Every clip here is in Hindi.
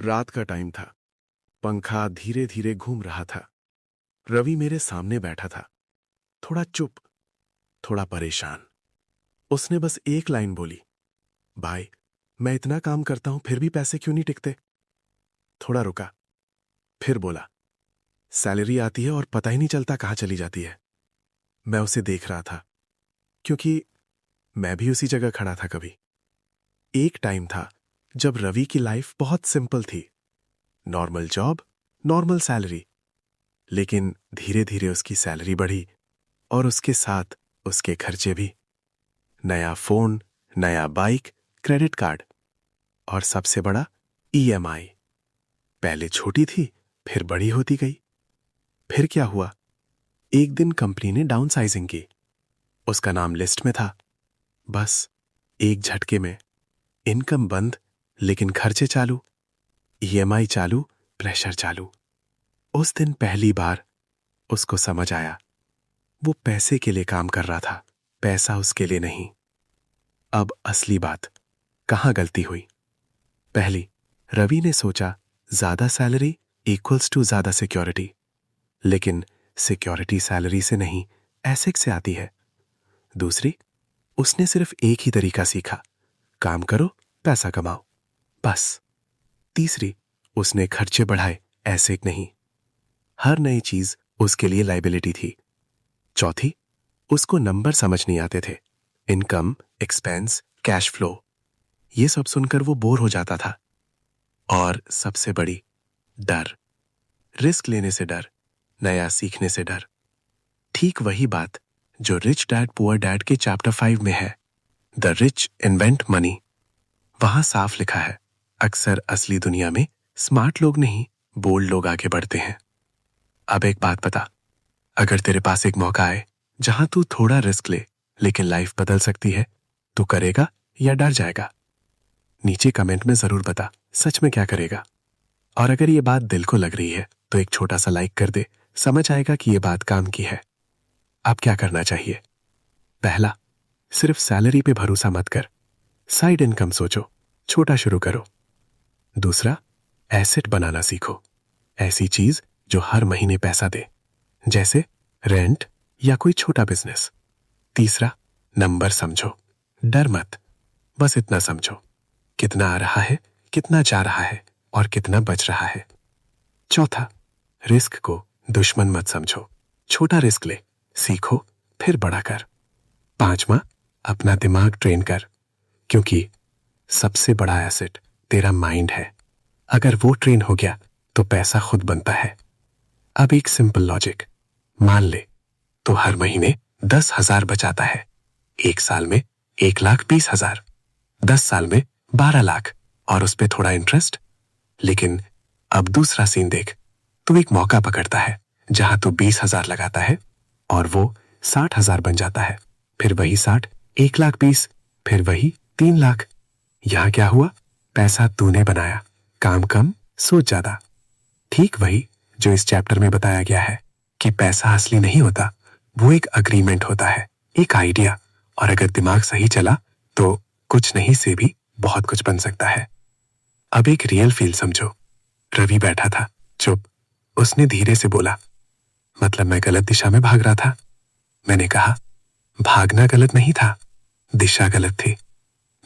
रात का टाइम था। पंखा धीरे धीरे घूम रहा था। रवि मेरे सामने बैठा था, थोड़ा चुप, थोड़ा परेशान। उसने बस एक लाइन बोली, भाई, मैं इतना काम करता हूं फिर भी पैसे क्यों नहीं टिकते? थोड़ा रुका, फिर बोला, सैलरी आती है और पता ही नहीं चलता कहां चली जाती है। मैं उसे देख रहा था, क्योंकि मैं भी उसी जगह खड़ा था कभी। एक टाइम था जब रवि की लाइफ बहुत सिंपल थी। Normal job, normal salary. लेकिन धीरे धीरे उसकी सैलरी बढ़ी और उसके साथ उसके खर्चे भी। नया फोन, नया बाइक, क्रेडिट कार्ड और सबसे बड़ा ईएमआई। पहले छोटी थी, फिर बड़ी होती गई। फिर क्या हुआ? एक दिन कंपनी ने डाउनसाइजिंग की। उसका नाम लिस्ट में था। बस एक झटके में इनकम बंद, लेकिन खर्चे चालू। ईएमआई चालू, प्रेशर चालू। उस दिन पहली बार उसको समझ आया, वो पैसे के लिए काम कर रहा था, पैसा उसके लिए नहीं। अब असली बात, कहां गलती हुई? पहली, रवि ने सोचा ज्यादा सैलरी इक्वल्स टू ज्यादा सिक्योरिटी। लेकिन सिक्योरिटी सैलरी से नहीं, एसेट से आती है। दूसरी, उसने सिर्फ एक ही तरीका सीखा, काम करो, पैसा कमाओ, बस। तीसरी, उसने खर्चे बढ़ाए, एसेट नहीं। हर नई चीज उसके लिए लायबिलिटी थी। चौथी, उसको नंबर समझ नहीं आते थे। इनकम, एक्सपेंस, कैश फ्लो, ये सब सुनकर वो बोर हो जाता था। और सबसे बड़ी, डर। रिस्क लेने से डर, नया सीखने से डर। ठीक वही बात जो रिच डैड पुअर डैड के चैप्टर 5 में है, द रिच इन्वेंट मनी। वहां साफ लिखा है, अक्सर असली दुनिया में स्मार्ट लोग नहीं, बोल्ड लोग आगे बढ़ते हैं। अब एक बात बता, अगर तेरे पास एक मौका आए जहां तू थोड़ा रिस्क ले लेकिन लाइफ बदल सकती है, तो करेगा या डर जाएगा? नीचे कमेंट में जरूर बता, सच में क्या करेगा। और अगर ये बात दिल को लग रही है तो एक छोटा सा लाइक कर दे, समझ आएगा कि ये बात काम की है। अब क्या करना चाहिए? पहला, सिर्फ सैलरी पे भरोसा मत कर, साइड इनकम सोचो, छोटा शुरू करो। दूसरा, एसेट बनाना सीखो, ऐसी चीज जो हर महीने पैसा दे, जैसे रेंट या कोई छोटा बिजनेस। तीसरा, नंबर समझो, डर मत, बस इतना समझो, कितना आ रहा है, कितना जा रहा है और कितना बच रहा है। चौथा, रिस्क को दुश्मन मत समझो, छोटा रिस्क ले, सीखो, फिर बड़ा कर। पांचवा, अपना दिमाग ट्रेन कर, क्योंकि सबसे बड़ा एसेट तेरा माइंड है। अगर वो ट्रेन हो गया तो पैसा खुद बनता है। अब एक सिंपल लॉजिक मान ले, तो हर महीने 10,000 बचाता है। एक साल में 1,20,000, 10 साल में 12 लाख और उस पे थोड़ा इंटरेस्ट। लेकिन अब दूसरा सीन देख, तू एक मौका पकड़ता है जहां तू 20,000 लगाता है और वो 60,000 बन जाता है। फिर वही 60, 1,20,000, फिर वही 3 लाख। यहां क्या हुआ? पैसा तूने बनाया, काम कम, सोच ज्यादा। ठीक वही जो इस चैप्टर में बताया गया है कि पैसा असली नहीं होता, वो एक अग्रीमेंट होता है, एक आइडिया। और अगर दिमाग सही चला तो कुछ नहीं से भी बहुत कुछ बन सकता है। अब एक रियल फील समझो। रवि बैठा था, चुप। उसने धीरे से बोला, मतलब मैं गलत दिशा में भाग रहा था। मैंने कहा, भागना गलत नहीं था, दिशा गलत थी।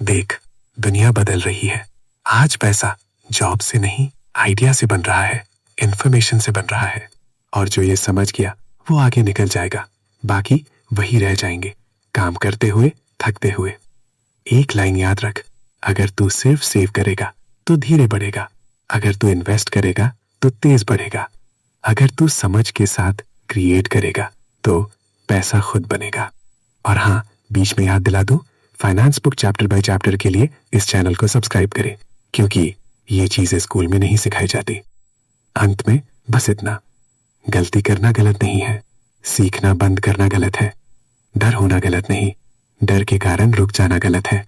देख, दुनिया बदल रही है। आज पैसा जॉब से नहीं, आइडिया से बन रहा है, इंफॉर्मेशन से बन रहा है। और जो ये समझ गया वो आगे निकल जाएगा, बाकी वही रह जाएंगे, काम करते हुए, थकते हुए। एक लाइन याद रख, अगर तू सिर्फ सेव करेगा तो धीरे बढ़ेगा, अगर तू इन्वेस्ट करेगा तो तेज बढ़ेगा, अगर तू समझ के साथ क्रिएट करेगा तो पैसा खुद बनेगा। और हाँ, बीच में याद दिला दूं, finance book chapter by chapter के लिए इस चैनल को सब्सक्राइब करें, क्योंकि ये चीजें स्कूल में नहीं सिखाई जाती। अंत में बस इतना, गलती करना गलत नहीं है, सीखना बंद करना गलत है, डर होना गलत नहीं, डर के कारण रुक जाना गलत है।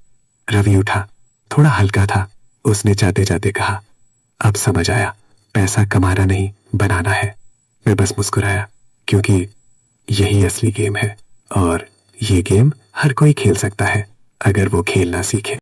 रवि उठा, थोड़ा हल्का था। उसने जाते जाते कहा, अब समझ आया, पैसा कमाना नहीं, बनाना है। मैं बस मुस्कुराया, क्योंकि यही असली गेम है और ये गेम हर कोई खेल सकता है, अगर वो खेलना सीखे।